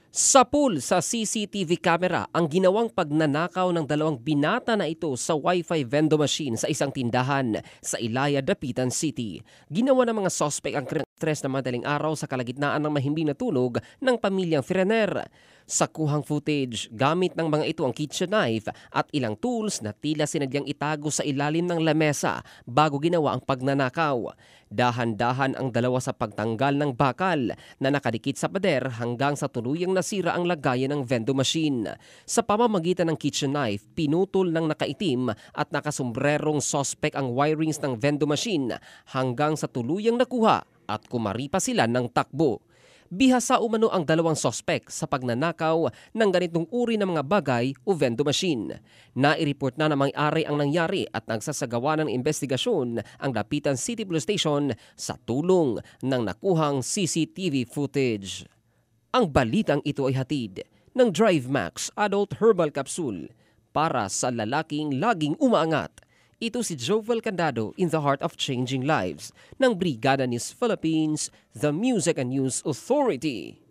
Sa pool sa CCTV camera ang ginawang pagnanakaw ng dalawang binata na ito sa Wi-Fi vending machine sa isang tindahan sa Ilaya, Dapitan City. Ginawa ng mga sospek ang stress na madaling araw sa kalagitnaan ng mahimbing na tulog ng pamilyang Ferrer. Sa kuhang footage, gamit ng mga ito ang kitchen knife at ilang tools na tila sinadyang itago sa ilalim ng lamesa bago ginawa ang pagnanakaw. Dahan-dahan ang dalawa sa pagtanggal ng bakal na nakadikit sa pader hanggang sa tuluyang nasira ang lagayan ng vending machine. Sa pamamagitan ng kitchen knife, pinutol ng nakaitim at nakasombrerong sospek ang wirings ng vending machine hanggang sa tuluyang nakuha at kumari pa sila ng takbo. Bihasa umano ang dalawang sospek sa pagnanakaw ng ganitong uri ng mga bagay o vending machine. Nai-report na may-ari ang nangyari at nagsasagawa ng investigasyon ang Dapitan City Police Station sa tulong ng nakuhang CCTV footage. Ang balitang ito ay hatid ng Drive Max Adult Herbal Capsule para sa lalaking laging umaangat. Ito si Jovel Candado in the heart of changing lives ng Brigada News Philippines, the Music and News Authority.